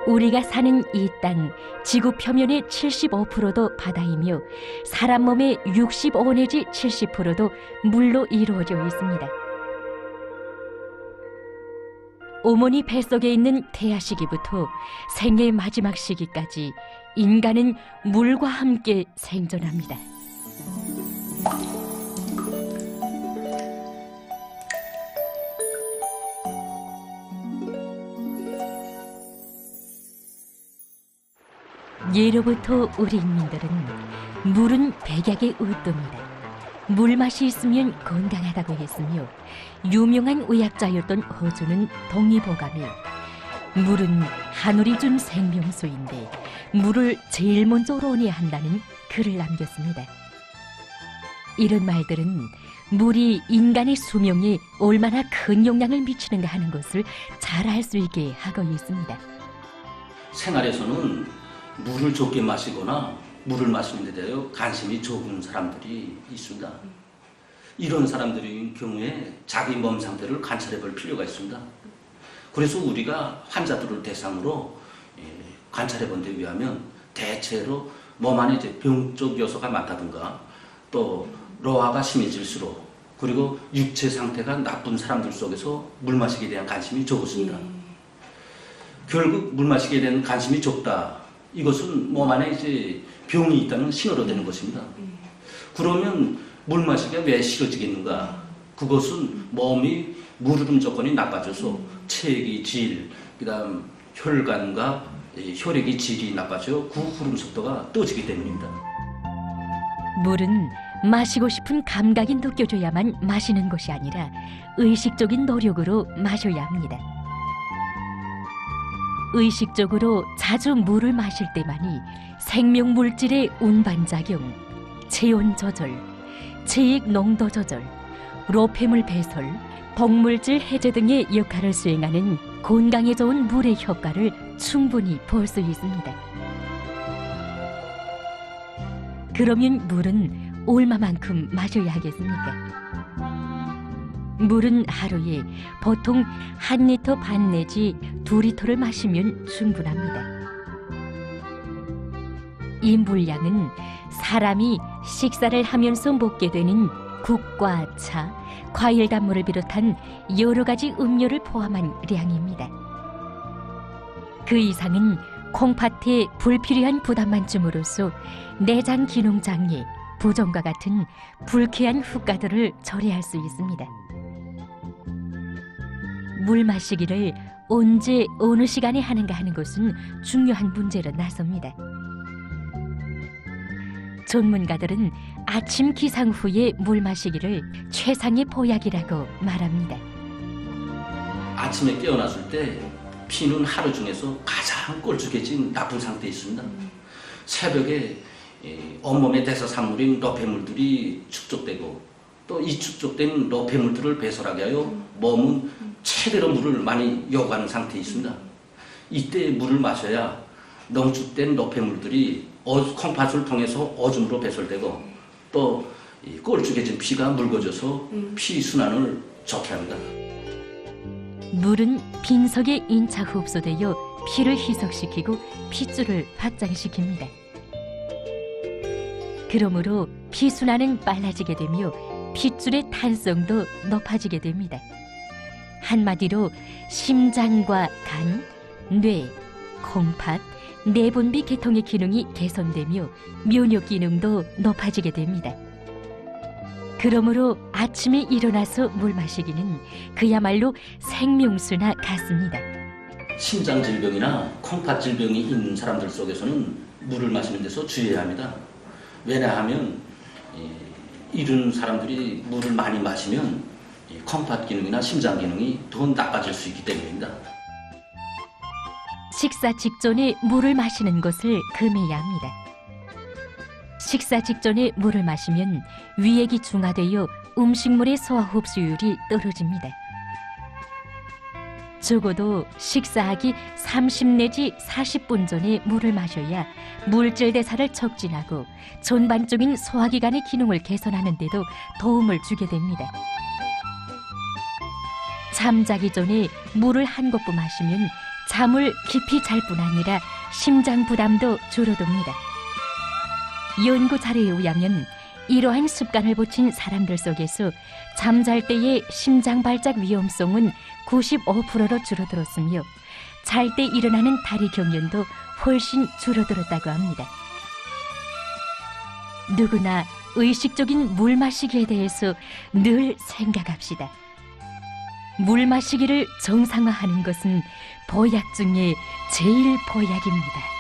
우리가 사는 이 땅, 지구 표면의 75%도 바다이며 사람 몸의 65 내지 70%도 물로 이루어져 있습니다. 어머니 뱃속에 있는 태아 시기부터 생애의 마지막 시기까지 인간은 물과 함께 생존합니다. 예로부터 우리 인민들은 물은 백약의 으뜸이다, 물맛이 있으면 건강하다고 했으며, 유명한 의학자였던 허주는 동의보감에 물은 하늘이 준 생명수인데 물을 제일 먼저 우러내야 한다는 글을 남겼습니다. 이런 말들은 물이 인간의 수명에 얼마나 큰 영향을 미치는가 하는 것을 잘 알 수 있게 하고 있습니다. 생활에서는 물을 적게 마시거나 물을 마시는 데 대하여 관심이 적은 사람들이 있습니다. 이런 사람들의 경우에 자기 몸 상태를 관찰해 볼 필요가 있습니다. 그래서 우리가 환자들을 대상으로 관찰해 본 데 의하면 대체로 몸 안에 이제 병적 요소가 많다든가 또 노화가 심해질수록, 그리고 육체 상태가 나쁜 사람들 속에서 물 마시기에 대한 관심이 적었습니다. 결국 물 마시기에 대한 관심이 적다, 이것은 몸 안에 이제 병이 있다는 신호로 되는 것입니다. 그러면 물 마시기가 왜 싫어지겠는가? 그것은 몸이 물 흐름 조건이 나빠져서 체액의 질, 그다음 혈관과 혈액의 질이 나빠져 그 흐름 속도가 떨어지기 때문입니다. 물은 마시고 싶은 감각이 느껴져야만 마시는 것이 아니라 의식적인 노력으로 마셔야 합니다. 의식적으로 자주 물을 마실 때만이 생명물질의 운반작용, 체온 조절, 체액 농도 조절, 로폐물 배설, 독물질 해제 등의 역할을 수행하는 건강에 좋은 물의 효과를 충분히 볼 수 있습니다. 그러면 물은 얼마만큼 마셔야 하겠습니까? 물은 하루에 보통 1리터 반 내지 2리터를 마시면 충분합니다. 이 물량은 사람이 식사를 하면서 먹게 되는 국과 차, 과일 단물을 비롯한 여러 가지 음료를 포함한 량입니다. 그 이상은 콩팥에 불필요한 부담만 줌으로써 내장 기능 장애, 부종과 같은 불쾌한 후과들을 초래할 수 있습니다. 물 마시기를 언제 어느 시간에 하는가 하는 것은 중요한 문제로 나섭니다. 전문가들은 아침 기상 후에 물 마시기를 최상의 보약이라고 말합니다. 아침에 깨어났을 때 피는 하루 중에서 가장 꼴쭉해진 나쁜 상태에 있습니다. 새벽에 온몸의 대사산물인 노폐물들이 축적되고, 또 이 축적된 노폐물들을 배설하게 하여 몸은 최대로 물을 많이 요구하는 상태에 있습니다. 이때 물을 마셔야 농축된 노폐물들이 콩팥을 통해서 오줌으로 배설되고, 또 꼴쭉해진 피가 묽어져서 피 순환을 좋게 합니다. 물은 빈속에 인차 흡수되어 피를 희석시키고 핏줄을 확장시킵니다. 그러므로 피순환은 빨라지게 되며 핏줄의 탄성도 높아지게 됩니다. 한마디로 심장과 간, 뇌, 콩팥, 내분비 계통의 기능이 개선되며 면역 기능도 높아지게 됩니다. 그러므로 아침에 일어나서 물 마시기는 그야말로 생명수나 같습니다. 심장 질병이나 콩팥 질병이 있는 사람들 속에서는 물을 마시는 데서 주의해야 합니다. 왜냐하면 이런 사람들이 물을 많이 마시면 콩팥 기능이나 심장 기능이 더 나빠질 수 있기 때문입니다. 식사 직전에 물을 마시는 것을 금해야 합니다. 식사 직전에 물을 마시면 위액이 중화되어 음식물의 소화 흡수율이 떨어집니다. 적어도 식사하기 30 내지 40분 전에 물을 마셔야 물질 대사를 촉진하고 전반적인 소화기관의 기능을 개선하는 데도 도움을 주게 됩니다. 잠자기 전에 물을 한 거품 마시면 잠을 깊이 잘 뿐 아니라 심장 부담도 줄어듭니다. 연구 자료에 의하면 이러한 습관을 붙인 사람들 속에서 잠잘 때의 심장 발작 위험성은 95%로 줄어들었으며 잘 때 일어나는 다리 경련도 훨씬 줄어들었다고 합니다. 누구나 의식적인 물 마시기에 대해서 늘 생각합시다. 물 마시기를 정상화하는 것은 보약 중에 제일 보약입니다.